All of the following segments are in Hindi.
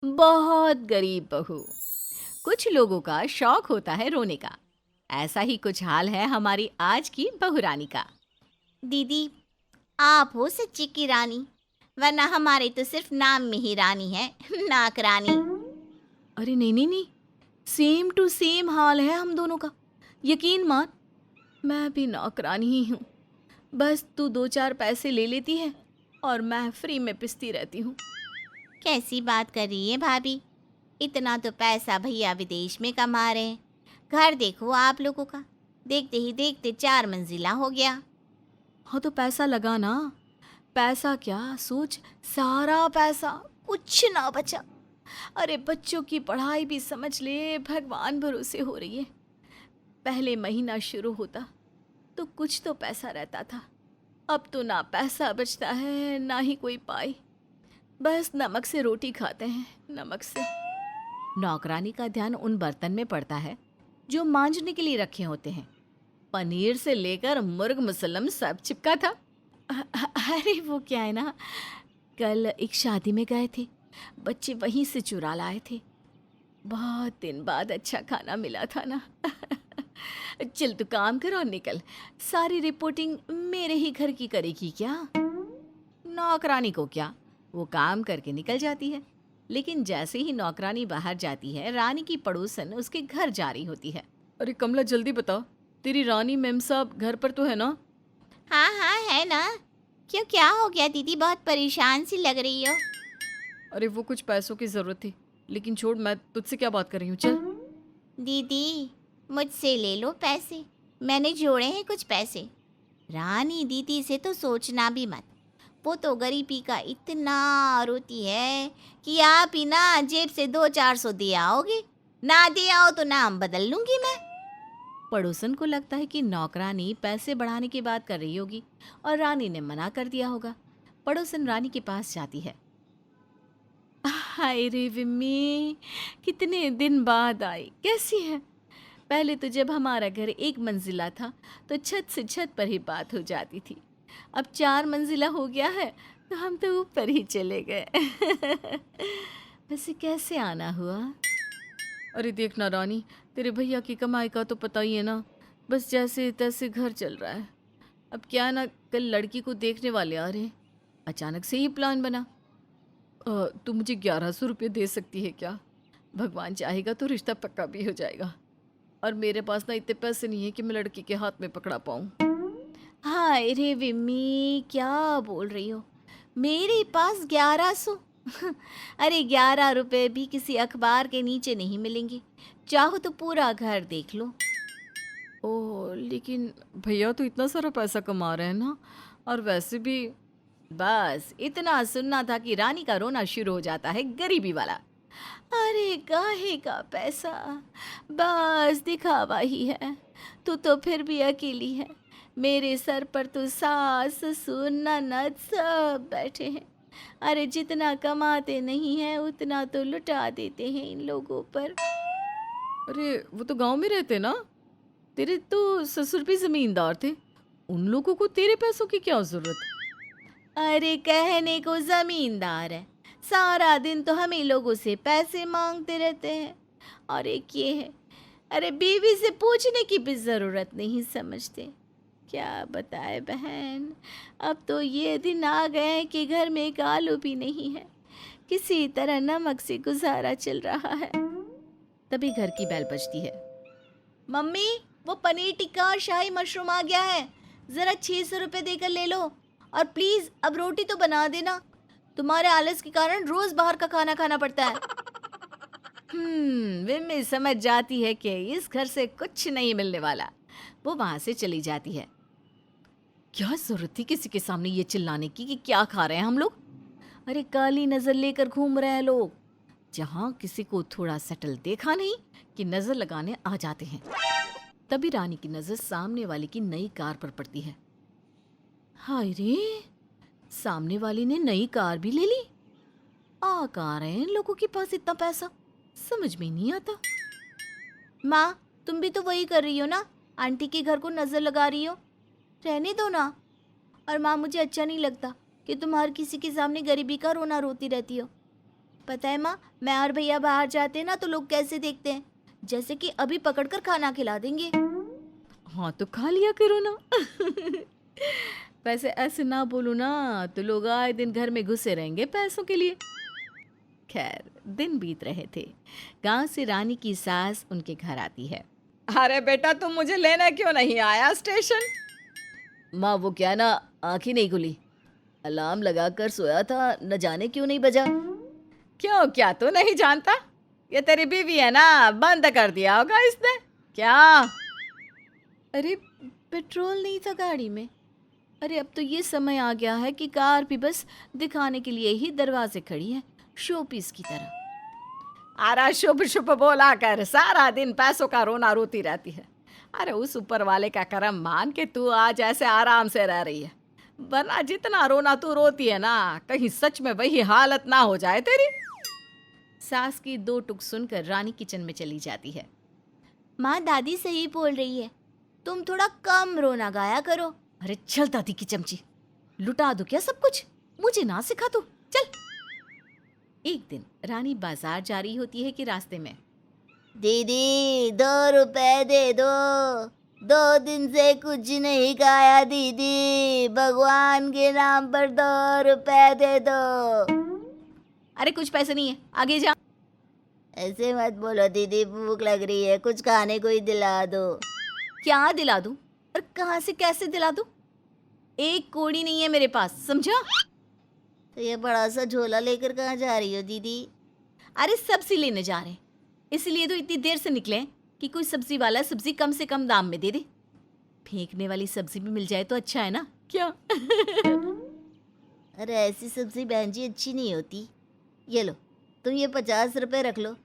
बहुत गरीब बहू। कुछ लोगों का शौक होता है रोने का। ऐसा ही कुछ हाल है हमारी आज की बहू रानी का। दीदी, आप हो सच्ची की रानी, वरना हमारे तो सिर्फ नाम में ही रानी है। नाक रानी। अरे नहीं नहीं नहीं, सेम टू सेम हाल है हम दोनों का। यकीन मान, मैं भी नौकरानी ही हूँ। बस तू दो चार पैसे ले लेती है और मैं फ्री में पिसती रहती हूँ। कैसी बात कर रही है भाभी? इतना तो पैसा भैया विदेश में कमा रहे हैं। घर देखो आप लोगों का, देखते ही देखते 4 मंजिला हो गया। हाँ तो पैसा लगा ना। पैसा क्या सोच, सारा पैसा, कुछ ना बचा। अरे बच्चों की पढ़ाई भी समझ ले भगवान भरोसे हो रही है। पहले महीना शुरू होता तो कुछ तो पैसा रहता था। अब तो ना पैसा बचता है ना ही कोई पाए। बस नमक से रोटी खाते हैं, नमक से। नौकरानी का ध्यान उन बर्तन में पड़ता है जो मांजने के लिए रखे होते हैं। पनीर से लेकर मुर्ग मुसल्लम सब चिपका था। अरे वो क्या है ना, कल एक शादी में गए थे, बच्चे वहीं से चुरा लाए थे। बहुत दिन बाद अच्छा खाना मिला था ना। चल तू काम कर और निकल। सारी रिपोर्टिंग मेरे ही घर की करेगी क्या? नौकरानी को क्या, वो काम करके निकल जाती है। लेकिन जैसे ही नौकरानी बाहर जाती है, रानी की पड़ोसन उसके घर जा रही होती है। अरे कमला जल्दी बता, तेरी रानी मेम साहब घर पर तो है ना? हाँ हाँ, है ना। क्यों, क्या हो गया दीदी? बहुत परेशान सी लग रही हो। अरे वो कुछ पैसों की ज़रूरत थी, लेकिन छोड़, मैं तुझसे क्या बात कर रही हूँ, चल। दीदी, मुझसे ले लो पैसे। मैंने जोड़े हैं कुछ पैसे। रानी दीदी से तो सोचना भी मत। वो तो गरीबी का इतना रोती है कि आप ही ना जेब से 200-400 दे आओगे। ना दे आओ तो नाम बदल लूंगी मैं। पड़ोसन को लगता है कि नौकरानी पैसे बढ़ाने की बात कर रही होगी और रानी ने मना कर दिया होगा। पड़ोसन रानी के पास जाती है। हाय रे विम्मी, कितने दिन बाद आई, कैसी है? पहले तो जब हमारा घर एक मंजिला था तो छत से छत पर ही बात हो जाती थी। अब 4 मंजिला हो गया है तो हम तो ऊपर ही चले गए। वैसे कैसे आना हुआ? अरे देखना रानी, तेरे भैया की कमाई का तो पता ही है ना। बस जैसे तैसे घर चल रहा है। अब क्या है ना, कल लड़की को देखने वाले आ रहे हैं। अचानक से ही प्लान बना। तू मुझे 1100 रुपये दे सकती है क्या? भगवान चाहेगा तो रिश्ता पक्का भी हो जाएगा। और मेरे पास ना इतने पैसे नहीं है कि मैं लड़की के हाथ में पकड़ा पाऊँ। हाय रे विम्मी, क्या बोल रही हो? मेरे पास 1100? अरे 11 रुपए भी किसी अखबार के नीचे नहीं मिलेंगे। चाहो तो पूरा घर देख लो। ओह लेकिन भैया तो इतना सारा पैसा कमा रहे हैं ना, और वैसे भी। बस इतना सुनना था कि रानी का रोना शुरू हो जाता है, गरीबी वाला। अरे काहे का पैसा, बस दिखावा ही है। तू तो फिर भी अकेली है। मेरे सर पर तो सास ससुर ननद सब बैठे हैं। अरे जितना कमाते नहीं हैं उतना तो लुटा देते हैं इन लोगों पर। अरे वो तो गांव में रहते ना, तेरे तो ससुर भी जमींदार थे। उन लोगों को तेरे पैसों की क्या जरूरत? अरे कहने को जमींदार है, सारा दिन तो हम ही लोगों से पैसे मांगते रहते हैं। और एक ये है, अरे बीवी से पूछने की भी ज़रूरत नहीं समझते। क्या बताए बहन, अब तो ये दिन आ गए हैं कि घर में एक आलू भी नहीं है। किसी तरह नमक से गुजारा चल रहा है। तभी घर की बेल बजती है। मम्मी, वो पनीर टिक्का और शाही मशरूम आ गया है, ज़रा 600 रुपये देकर ले लो। और प्लीज़ अब रोटी तो बना देना, तुम्हारे आलस के कारण रोज़ बाहर का खाना खाना पड़ता है। विम्मी समझ जाती है कि इस घर से कुछ नहीं मिलने वाला। वो वहाँ से चली जाती है। क्या ज़रूरत थी किसी के सामने ये चिल्लाने की कि क्या खा रहे हैं हम लोग? अरे काली नज़र लेकर घूम रहे हैं लोग। जहाँ किसी को थोड़ा सेटल देखा नहीं कि नज़र लगाने आ जाते हैं। तभी रानी की नज़र सामने वाले की नई कार पर पड़ती है। हाय रे, सामने वाली ने नई कार भी ले ली। आ कहाँ रहे हैं इन लोगों के पास इतना पैसा, समझ में नहीं आता। माँ, तुम भी तो वही कर रही हो ना, आंटी के घर को नज़र लगा रही हो। रहने दो ना। और माँ, मुझे अच्छा नहीं लगता कि तुम हर किसी के सामने गरीबी का रोना रोती रहती हो। पता है माँ, मैं और भैया बाहर जाते हैं ना तो लोग कैसे देखते हैं, जैसे कि अभी पकड़कर खाना खिला देंगे। हाँ तो खा लिया करो ना। वैसे ऐसे ना बोलो ना तो लोग आए दिन घर में घुसे रहेंगे पैसों के लिए। खैर दिन बीत रहे थे। गांव से रानी की सास उनके घर आती है। अरे बेटा तुम मुझे लेने क्यों नहीं आया स्टेशन? माँ वो क्या ना, आँख ही नहीं खुली, अलार्म लगाकर सोया था, न जाने क्यों नहीं बजा। क्यों, क्या तू नहीं जानता? ये तेरी बीवी है ना, बंद कर दिया होगा इसने। क्या? अरे पेट्रोल नहीं था गाड़ी में। अरे अब तो ये समय आ गया है कि कार भी बस दिखाने के लिए ही दरवाजे खड़ी है, शो पीस की तरह। अरे शुभ शुभ बोला कर, सारा दिन पैसों का रोना रोती रहती है। अरे उस ऊपर वाले का करम मान के तू आज ऐसे आराम से रह रही है, वरना जितना रोना तू रोती है ना, कहीं सच में वही हालत ना हो जाए तेरी। सास की दो टुक सुनकर रानी किचन में चली जाती है। माँ दादी सही बोल रही है, तुम थोड़ा कम रोना गाया करो। अरे चल दादी की चमची, लुटा दो क्या सब कुछ, मुझे ना सिखा तू, चल। एक दिन रानी बाजार जा रही होती है कि रास्ते में, दीदी 2 रुपए दे दो, 2 दिन से कुछ नहीं खाया दीदी, भगवान के नाम पर 2 रुपए दे दो। अरे कुछ पैसे नहीं है, आगे जा। ऐसे मत बोलो दीदी, भूख लग रही है, कुछ खाने को ही दिला दो। क्या दिला दूं और कहाँ से कैसे दिला दूं? एक कौड़ी नहीं है मेरे पास, समझा? तो ये बड़ा सा झोला लेकर कहाँ जा रही हो दीदी? अरे सब्जी लेने जा रहे हैं, इसलिए तो इतनी देर से निकले कि कोई सब्जी वाला सब्जी कम से कम दाम में दे दे। फेंकने वाली सब्जी भी मिल जाए तो अच्छा है ना, क्या? अरे ऐसी सब्जी बहन जी अच्छी नहीं होती। ये लो, तुम ये 50 रुपए रख लो,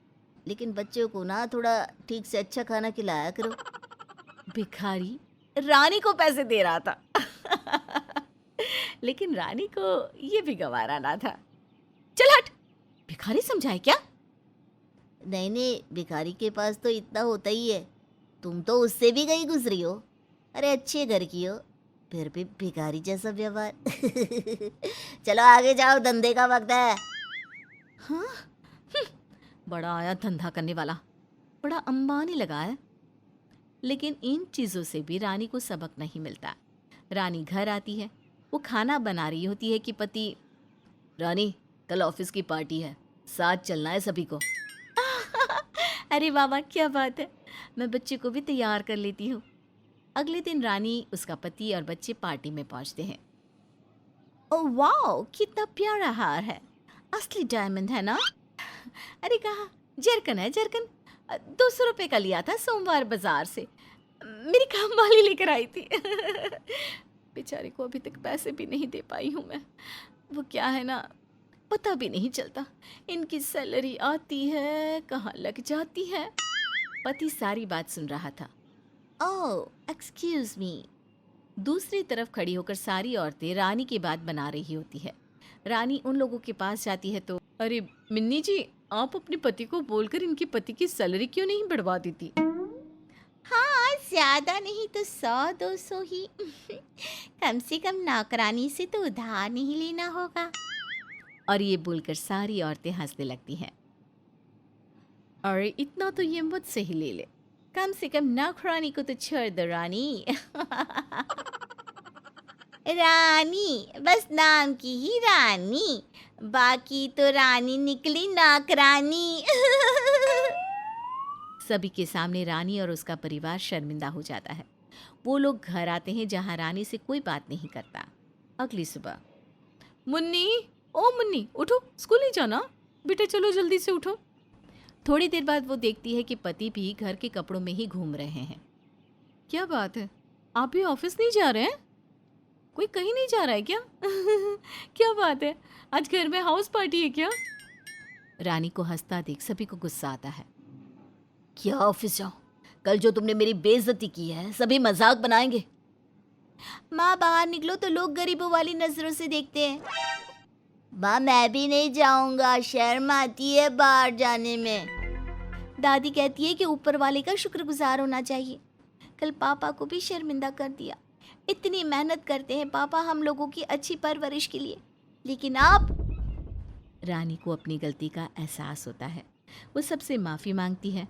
लेकिन बच्चों को ना थोड़ा ठीक से अच्छा खाना खिलाया करो। भिखारी रानी को पैसे दे रहा था। लेकिन रानी को ये भी गवारा ना था। चल हट, भिखारी समझाए क्या? नहीं नहीं, भिखारी के पास तो इतना होता ही है, तुम तो उससे भी गई गुजरी हो। अरे अच्छे घर की हो, फिर भी भिखारी जैसा व्यवहार। चलो आगे जाओ, धंधे का वक्त है। हाँ बड़ा आया धंधा करने वाला, बड़ा अंबानी लगा है। लेकिन इन चीज़ों से भी रानी को सबक नहीं मिलता। रानी घर आती है, वो खाना बना रही होती है कि पति, रानी कल ऑफिस की पार्टी है, साथ चलना है सभी को। अरे वाह क्या बात है, मैं बच्चे को भी तैयार कर लेती हूँ। अगले दिन रानी, उसका पति और बच्चे पार्टी में पहुँचते हैं। ओह वाह, कितना प्यारा हार है, असली डायमंड है ना? अरे कहाँ, जरकन है जरकन, 200 रुपये का लिया था सोमवार बाजार से, मेरी काम वाली लेकर आई थी। बेचारी को अभी तक पैसे भी नहीं दे पाई हूँ मैं। वो क्या है ना, पता भी नहीं चलता इनकी सैलरी आती है कहाँ लग जाती है। पति सारी बात सुन रहा था। Oh excuse me. दूसरी तरफ खड़ी होकर सारी औरतें रानी की बात बना रही होती है। रानी उन लोगों के पास जाती है तो, अरे मिन्नी जी, आप अपने पति को बोलकर इनके पति की सैलरी क्यों नहीं बढ़वा देती? हाँ, ज्यादा नहीं तो 100-200 ही। कम से कम नौकरानी से तो उधार नहीं लेना होगा। और ये बोलकर सारी औरतें हंसने लगती हैं। अरे इतना तो ये मुझसे ही ले ले, कम से कम नौकरानी को तो छोड़ दो रानी। रानी बस नाम की ही रानी, बाकी तो रानी निकली नौकरानी। सभी के सामने रानी और उसका परिवार शर्मिंदा हो जाता है। वो लोग घर आते हैं जहाँ रानी से कोई बात नहीं करता। अगली सुबह, मुन्नी, ओ मुन्नी उठो, स्कूल नहीं जाना बेटा, चलो जल्दी से उठो। थोड़ी देर बाद वो देखती है कि पति भी घर के कपड़ों में ही घूम रहे हैं। क्या बात है, आप भी ऑफिस नहीं जा रहे हैं? कोई कहीं नहीं जा रहा है क्या? क्या बात है, आज घर में हाउस पार्टी है क्या? रानी को हंसता देख सभी को गुस्सा आता है। क्या ऑफिस जाओ, कल जो तुमने मेरी बेइज्जती की है सभी मजाक बनाएंगे। माँ बाहर निकलो तो लोग गरीबों वाली नजरों से देखते हैं। माँ मैं भी नहीं जाऊंगा, शर्म आती है बाहर जाने में। दादी कहती है कि ऊपर वाले का शुक्रगुजार होना चाहिए। कल पापा को भी शर्मिंदा कर दिया। इतनी मेहनत करते हैं पापा हम लोगों की अच्छी परवरिश के लिए, लेकिन आप। रानी को अपनी गलती का एहसास होता है। वो सबसे माफ़ी मांगती है